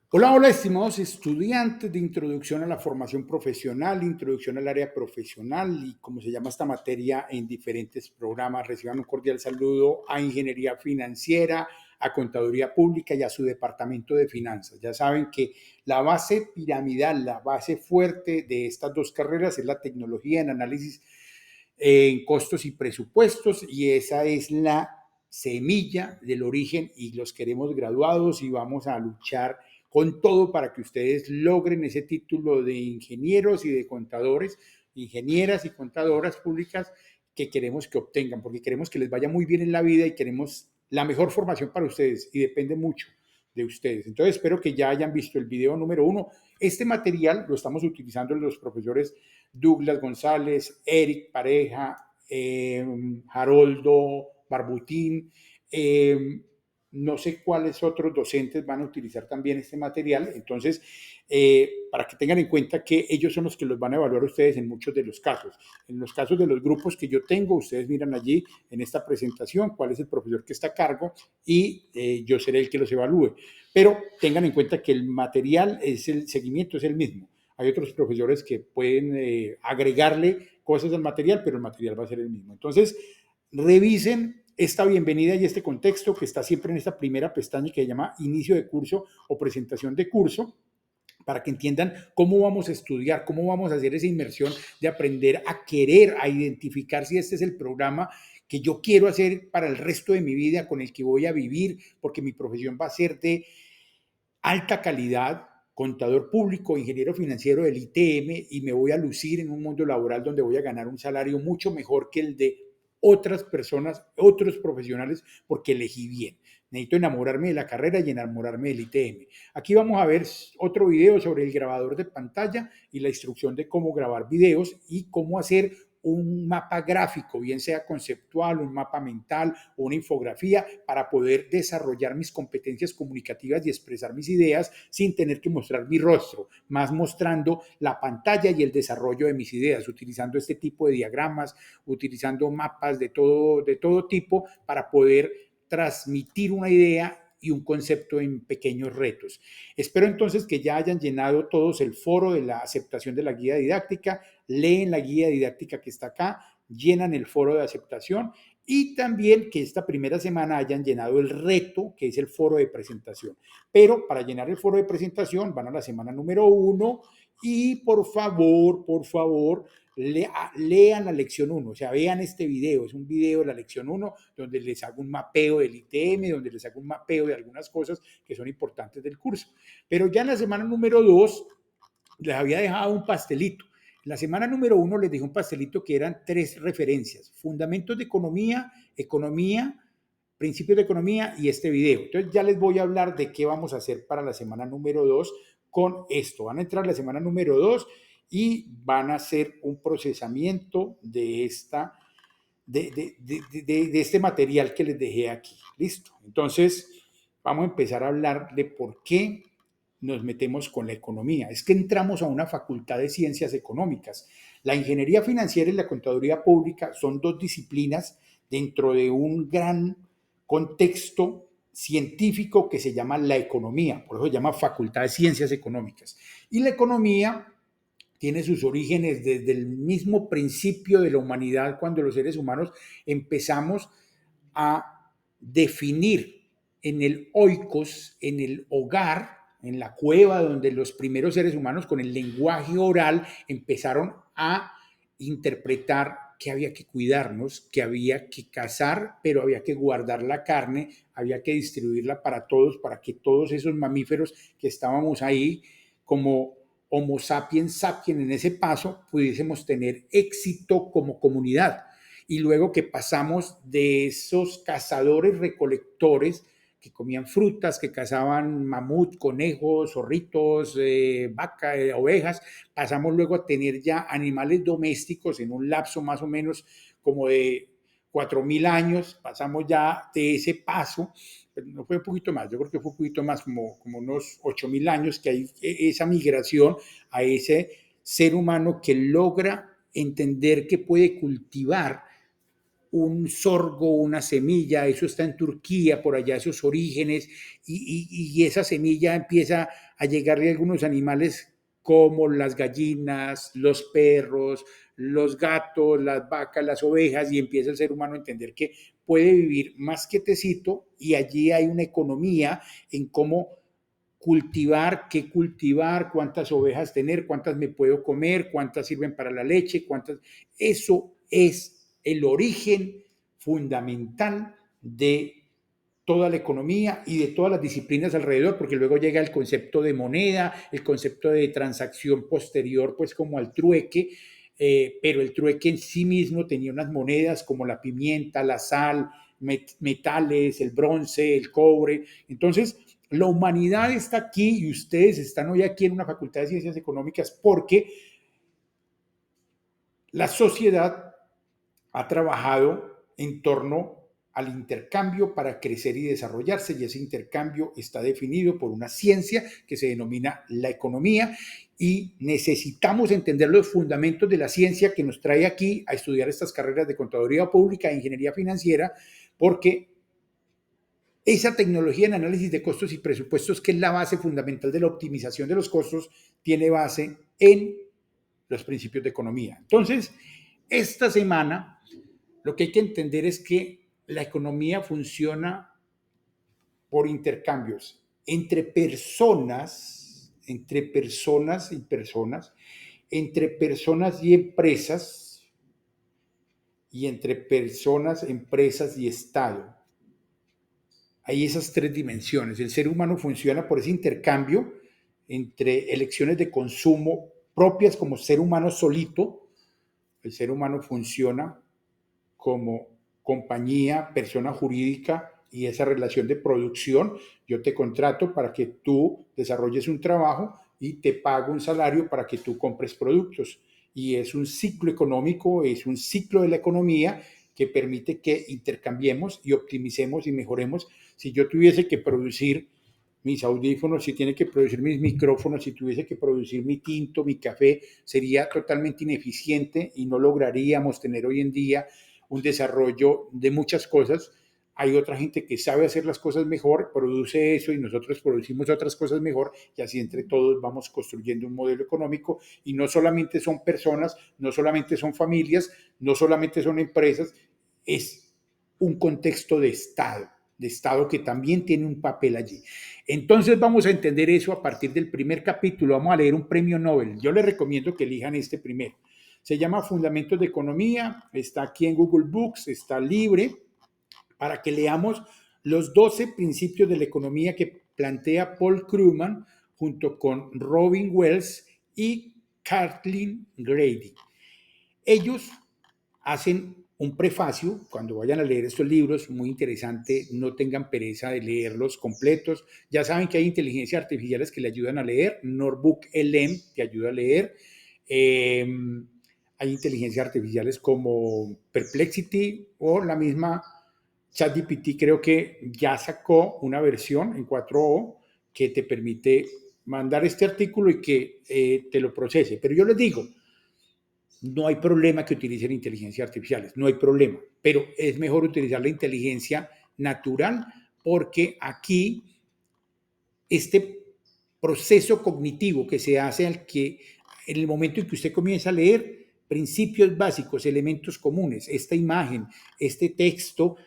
Hola, hola, estimados estudiantes de Introducción a la Formación Profesional, Introducción al Área Profesional y como se llama esta materia en diferentes programas. Reciban un cordial saludo a Ingeniería Financiera, a Contaduría Pública y a su Departamento de Finanzas. Ya saben que la base piramidal, la base fuerte de estas dos carreras es la tecnología en análisis en costos y presupuestos y esa es la semilla del origen y los queremos graduados y vamos a luchar con todo para que ustedes logren ese título de ingenieros y de contadores, ingenieras y contadoras públicas que queremos que obtengan, porque queremos que les vaya muy bien en la vida y queremos la mejor formación para ustedes y depende mucho de ustedes. Entonces espero que ya hayan visto el video número 1. Este material lo estamos utilizando los profesores Douglas González, Eric Pareja, Haroldo Barbutín, no sé cuáles otros docentes van a utilizar también este material, entonces, para que tengan en cuenta que ellos son los que los van a evaluar ustedes en muchos de los casos. En los casos de los grupos que yo tengo, ustedes miran allí en esta presentación cuál es el profesor que está a cargo y yo seré el que los evalúe. Pero tengan en cuenta que el material, el seguimiento es el mismo. Hay otros profesores que pueden agregarle cosas al material, pero el material va a ser el mismo. Entonces, revisen esta bienvenida y este contexto que está siempre en esta primera pestaña que se llama inicio de curso o presentación de curso, para que entiendan cómo vamos a estudiar, cómo vamos a hacer esa inmersión de aprender a querer, a identificar si este es el programa que yo quiero hacer para el resto de mi vida, con el que voy a vivir, porque mi profesión va a ser de alta calidad, contador público, ingeniero financiero del ITM y me voy a lucir en un mundo laboral donde voy a ganar un salario mucho mejor que el de otras personas, otros profesionales, porque elegí bien. Necesito enamorarme de la carrera y enamorarme del ITM. Aquí vamos a ver otro video sobre el grabador de pantalla y la instrucción de cómo grabar videos y cómo hacer un mapa gráfico, bien sea conceptual, un mapa mental o una infografía para poder desarrollar mis competencias comunicativas y expresar mis ideas sin tener que mostrar mi rostro, más mostrando la pantalla y el desarrollo de mis ideas, utilizando este tipo de diagramas, utilizando mapas de todo tipo para poder transmitir una idea y un concepto en pequeños retos. Espero entonces que ya hayan llenado todos el foro de la aceptación de la guía didáctica, leen la guía didáctica que está acá, llenan el foro de aceptación y también que esta primera semana hayan llenado el reto, que es el foro de presentación. Pero para llenar el foro de presentación van a la semana número 1 y por favor, lean la lección 1, o sea, vean este video, es un video de la lección 1 donde les hago un mapeo del ITM, donde les hago un mapeo de algunas cosas que son importantes del curso. Pero ya en la semana número 2 les había dejado un pastelito. En la semana número 1 les dejé un pastelito que eran 3 referencias: fundamentos de economía, economía, principios de economía y este video. Entonces ya les voy a hablar de qué vamos a hacer para la semana número 2 con esto. Van a entrar la semana número 2 y van a hacer un procesamiento de este material que les dejé aquí. Listo. Entonces, vamos a empezar a hablar de por qué nos metemos con la economía. Es que entramos a una facultad de ciencias económicas. La ingeniería financiera y la contaduría pública son dos disciplinas dentro de un gran contexto científico que se llama la economía, por eso se llama Facultad de Ciencias Económicas. Y la economía tiene sus orígenes desde el mismo principio de la humanidad, cuando los seres humanos empezamos a definir en el oikos, en el hogar, en la cueva donde los primeros seres humanos con el lenguaje oral empezaron a interpretar que había que cuidarnos, que había que cazar, pero había que guardar la carne, había que distribuirla para todos, para que todos esos mamíferos que estábamos ahí como Homo sapiens sapiens en ese paso pudiésemos tener éxito como comunidad. Y luego que pasamos de esos cazadores recolectores que comían frutas, que cazaban mamut, conejos, zorritos, vaca, ovejas, pasamos luego a tener ya animales domésticos en un lapso más o menos como de 4.000 años, pasamos ya de ese paso, no fue un poquito más, yo creo que fue un poquito más, como unos 8.000 años, que hay esa migración a ese ser humano que logra entender que puede cultivar un sorgo, una semilla, eso está en Turquía, por allá esos orígenes, y esa semilla empieza a llegarle a algunos animales como las gallinas, los perros, los gatos, las vacas, las ovejas, y empieza el ser humano a entender que puede vivir más quietecito y allí hay una economía en cómo cultivar, qué cultivar, cuántas ovejas tener, cuántas me puedo comer, cuántas sirven para la leche, cuántas... Eso es el origen fundamental de toda la economía y de todas las disciplinas alrededor, porque luego llega el concepto de moneda, el concepto de transacción posterior, pues como al trueque, pero el trueque en sí mismo tenía unas monedas como la pimienta, la sal, metales, el bronce, el cobre. Entonces, la humanidad está aquí y ustedes están hoy aquí en una facultad de ciencias económicas porque la sociedad ha trabajado en torno al intercambio para crecer y desarrollarse, y ese intercambio está definido por una ciencia que se denomina la economía, y necesitamos entender los fundamentos de la ciencia que nos trae aquí a estudiar estas carreras de contaduría pública e ingeniería financiera, porque esa tecnología en análisis de costos y presupuestos, que es la base fundamental de la optimización de los costos, tiene base en los principios de economía. Entonces, esta semana lo que hay que entender es que la economía funciona por intercambios entre personas y personas, entre personas y empresas, y entre personas, empresas y Estado. Hay esas tres dimensiones. El ser humano funciona por ese intercambio entre elecciones de consumo propias como ser humano solito. El ser humano funciona como compañía, persona jurídica, y esa relación de producción. Yo te contrato para que tú desarrolles un trabajo y te pago un salario para que tú compres productos. Y es un ciclo económico, es un ciclo de la economía que permite que intercambiemos y optimicemos y mejoremos. Si yo tuviese que producir mis audífonos, si tiene que producir mis micrófonos, si tuviese que producir mi tinto, mi café, sería totalmente ineficiente y no lograríamos tener hoy en día un desarrollo de muchas cosas. Hay otra gente que sabe hacer las cosas mejor, produce eso y nosotros producimos otras cosas mejor, y así entre todos vamos construyendo un modelo económico, y no solamente son personas, no solamente son familias, no solamente son empresas, es un contexto de Estado que también tiene un papel allí. Entonces vamos a entender eso a partir del primer capítulo. Vamos a leer un premio Nobel. Yo les recomiendo que elijan este primero. Se llama Fundamentos de Economía, está aquí en Google Books, está libre para que leamos los 12 principios de la economía que plantea Paul Krugman junto con Robin Wells y Kathleen Grady. Ellos hacen un prefacio, cuando vayan a leer estos libros, muy interesante, no tengan pereza de leerlos completos. Ya saben que hay inteligencias artificiales que le ayudan a leer, Notebook LM te ayuda a leer. Hay inteligencias artificiales como Perplexity o la misma ChatGPT, creo que ya sacó una versión en 4O que te permite mandar este artículo y que te lo procese. Pero yo les digo, no hay problema que utilicen inteligencias artificiales, no hay problema, pero es mejor utilizar la inteligencia natural, porque aquí este proceso cognitivo que se hace al que en el momento en que usted comienza a leer principios básicos, elementos comunes, esta imagen, este texto,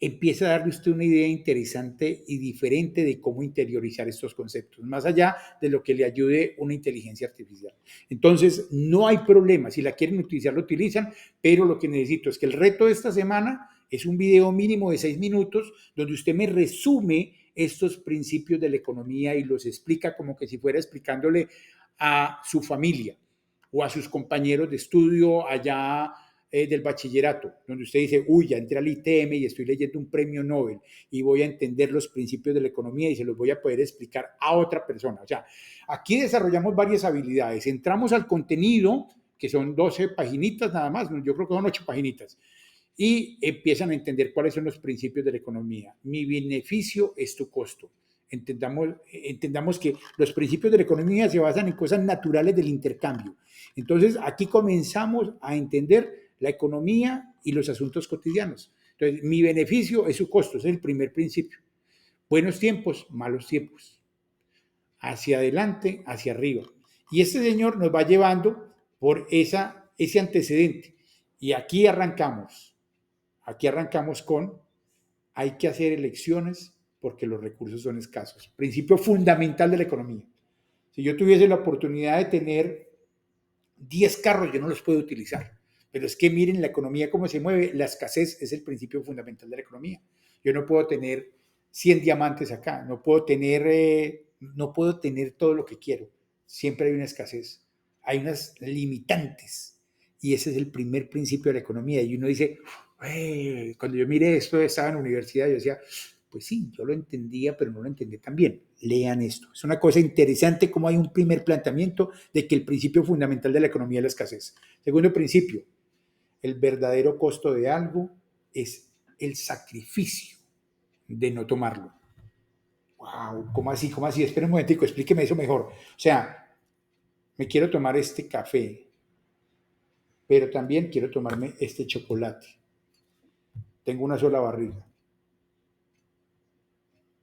empieza a darle usted una idea interesante y diferente de cómo interiorizar estos conceptos, más allá de lo que le ayude una inteligencia artificial. Entonces, no hay problema. Si la quieren utilizar, lo utilizan, pero lo que necesito es que el reto de esta semana es un video mínimo de 6 minutos donde usted me resume estos principios de la economía y los explica como que si fuera explicándole a su familia o a sus compañeros de estudio allá del bachillerato, donde usted dice, uy, ya entré al ITM y estoy leyendo un premio Nobel y voy a entender los principios de la economía y se los voy a poder explicar a otra persona. O sea, aquí desarrollamos varias habilidades. Entramos al contenido, que son 12 paginitas nada más, yo creo que son 8 paginitas, y empiezan a entender cuáles son los principios de la economía. Mi beneficio es tu costo. Entendamos que los principios de la economía se basan en cosas naturales del intercambio. Entonces, aquí comenzamos a entender la economía y los asuntos cotidianos. Entonces, mi beneficio es su costo, ese es el primer principio. Buenos tiempos, malos tiempos. Hacia adelante, hacia arriba. Y este señor nos va llevando por ese antecedente. Y aquí arrancamos con, hay que hacer elecciones porque los recursos son escasos. Principio fundamental de la economía. Si yo tuviese la oportunidad de tener 10 carros, yo no los puedo utilizar. Pero es que miren la economía cómo se mueve, la escasez es el principio fundamental de la economía. Yo no puedo tener 100 diamantes acá, no puedo tener todo lo que quiero. Siempre hay una escasez, hay unas limitantes. Y ese es el primer principio de la economía. Y uno dice, cuando yo miré esto, estaba en la universidad, yo decía, pues sí, yo lo entendía, pero no lo entendí tan bien. Lean esto. Es una cosa interesante cómo hay un primer planteamiento de que el principio fundamental de la economía es la escasez. Segundo principio, el verdadero costo de algo es el sacrificio de no tomarlo. Wow, ¿cómo así? ¿Cómo así? Espera un momentico, explíqueme eso mejor. O sea, me quiero tomar este café, pero también quiero tomarme este chocolate. Tengo una sola barriga.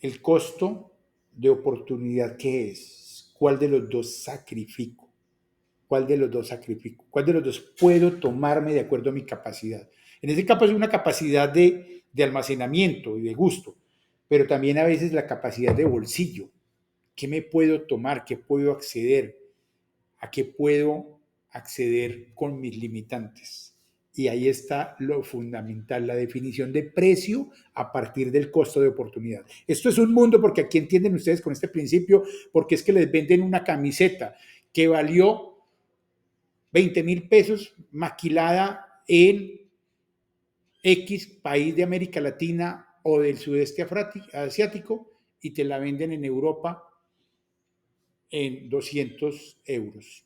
El costo de oportunidad, ¿qué es? ¿Cuál de los dos sacrifico? ¿Cuál de los dos sacrifico? ¿Cuál de los dos puedo tomarme de acuerdo a mi capacidad? En este caso es una capacidad de almacenamiento y de gusto, pero también a veces la capacidad de bolsillo. ¿Qué me puedo tomar? ¿Qué puedo acceder? ¿A qué puedo acceder con mis limitantes? Y ahí está lo fundamental, la definición de precio a partir del costo de oportunidad. Esto es un mundo porque aquí entienden ustedes con este principio, porque es que les venden una camiseta que valió 20,000 pesos maquilada en X país de América Latina o del sudeste asiático y te la venden en Europa en 200 euros.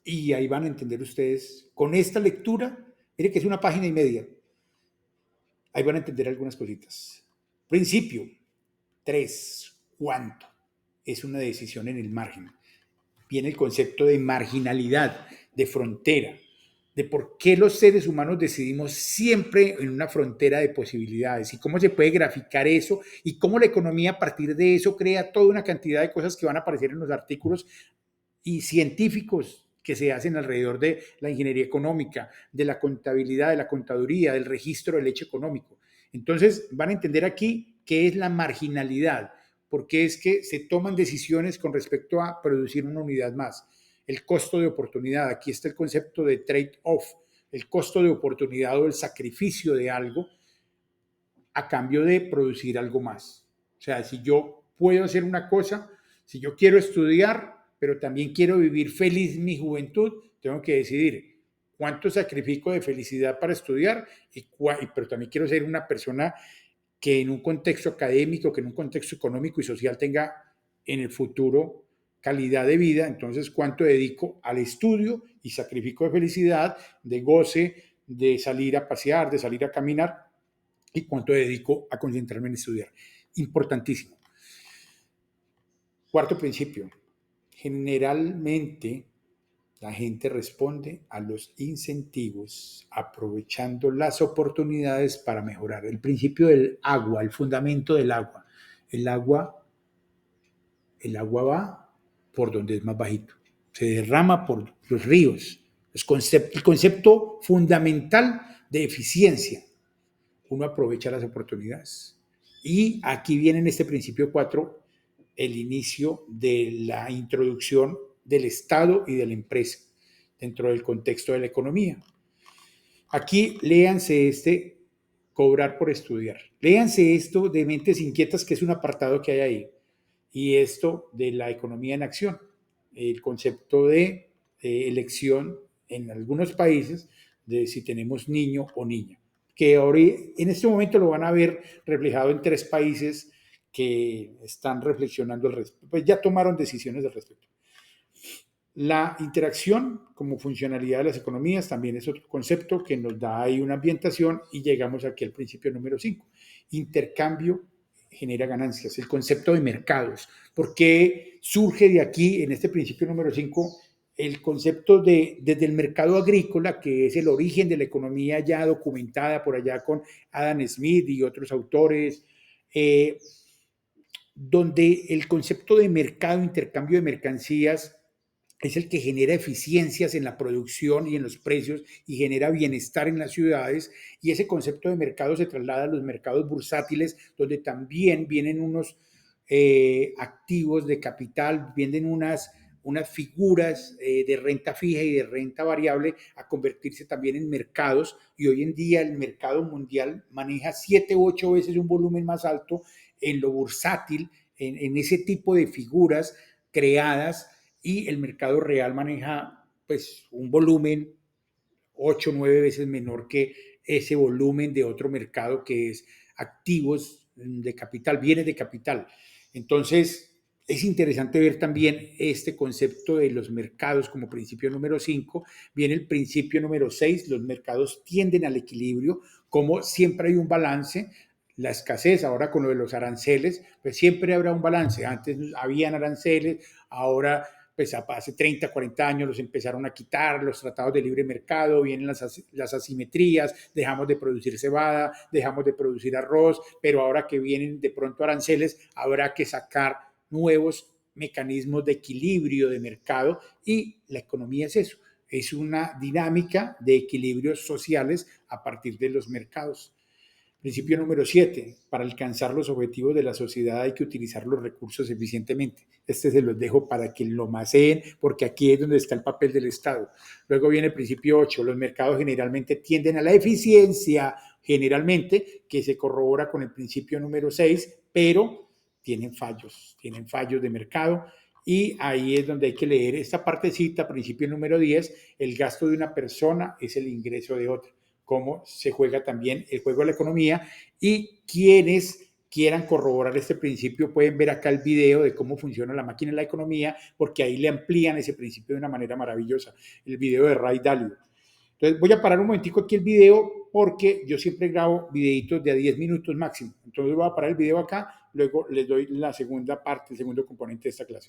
Y ahí van a entender ustedes, con esta lectura, mire que es una página y media, ahí van a entender algunas cositas. Principio, 3, ¿cuánto? Es una decisión en el margen. Viene el concepto de marginalidad, de frontera, de por qué los seres humanos decidimos siempre en una frontera de posibilidades y cómo se puede graficar eso y cómo la economía a partir de eso crea toda una cantidad de cosas que van a aparecer en los artículos y científicos que se hacen alrededor de la ingeniería económica, de la contabilidad, de la contaduría, del registro del hecho económico. Entonces van a entender aquí qué es la marginalidad, porque es que se toman decisiones con respecto a producir una unidad más. El costo de oportunidad, aquí está el concepto de trade-off, el costo de oportunidad o el sacrificio de algo a cambio de producir algo más. O sea, si yo puedo hacer una cosa, si yo quiero estudiar, pero también quiero vivir feliz mi juventud, tengo que decidir cuánto sacrifico de felicidad para estudiar, pero también quiero ser una persona que en un contexto académico, que en un contexto económico y social tenga en el futuro calidad de vida, entonces cuánto dedico al estudio y sacrifico de felicidad, de goce, de salir a pasear, de salir a caminar y cuánto dedico a concentrarme en estudiar. Importantísimo. Cuarto principio. Generalmente la gente responde a los incentivos aprovechando las oportunidades para mejorar. El principio del agua, el fundamento del agua. El agua, el agua va por donde es más bajito. Se derrama por los ríos. El concepto fundamental de eficiencia. Uno aprovecha las oportunidades. Y aquí viene en este principio 4 el inicio de la introducción del Estado y de la empresa dentro del contexto de la economía. Aquí léanse cobrar por estudiar. Léanse esto de Mentes Inquietas, que es un apartado que hay ahí, y esto de la economía en acción, el concepto de elección en algunos países de si tenemos niño o niña, que ahora en este momento lo van a ver reflejado en 3 países que están reflexionando al respecto, pues ya tomaron decisiones al respecto. La interacción como funcionalidad de las economías también es otro concepto que nos da ahí una ambientación y llegamos aquí al principio número 5. Intercambio genera ganancias, el concepto de mercados. ¿Por qué surge de aquí, en este principio número 5, el concepto de desde el mercado agrícola, que es el origen de la economía ya documentada por allá con Adam Smith y otros autores, eh, donde el concepto de mercado, intercambio de mercancías, es el que genera eficiencias en la producción y en los precios y genera bienestar en las ciudades. Y ese concepto de mercado se traslada a los mercados bursátiles, donde también vienen unos activos de capital, vienen unas figuras de renta fija y de renta variable a convertirse también en mercados. Y hoy en día el mercado mundial maneja 7 u 8 veces un volumen más alto en lo bursátil, en ese tipo de figuras creadas, y el mercado real maneja pues un volumen 8 o 9 veces menor que ese volumen de otro mercado que es activos de capital, bienes de capital. Entonces, es interesante ver también este concepto de los mercados como principio número 5. Viene el principio número 6, los mercados tienden al equilibrio, como siempre hay un balance. La escasez, ahora con lo de los aranceles, pues siempre habrá un balance. Antes habían aranceles, ahora pues hace 30, 40 años los empezaron a quitar, los tratados de libre mercado, vienen las asimetrías, dejamos de producir cebada, dejamos de producir arroz, pero ahora que vienen de pronto aranceles, habrá que sacar nuevos mecanismos de equilibrio de mercado, y la economía es eso, es una dinámica de equilibrios sociales a partir de los mercados. Principio número 7. Para alcanzar los objetivos de la sociedad hay que utilizar los recursos eficientemente. Este se los dejo para que lo maseen, porque aquí es donde está el papel del Estado. Luego viene el principio 8. Los mercados generalmente tienden a la eficiencia, generalmente, que se corrobora con el principio número 6, pero tienen fallos de mercado. Y ahí es donde hay que leer esta partecita, principio número 10. El gasto de una persona es el ingreso de otra. Cómo se juega también el juego de la economía, y quienes quieran corroborar este principio pueden ver acá el video de cómo funciona la máquina de la economía, porque ahí le amplían ese principio de una manera maravillosa, el video de Ray Dalio. Entonces voy a parar un momentico aquí el video, porque yo siempre grabo videitos de a 10 minutos máximo. Entonces voy a parar el video acá, luego les doy la segunda parte, el segundo componente de esta clase.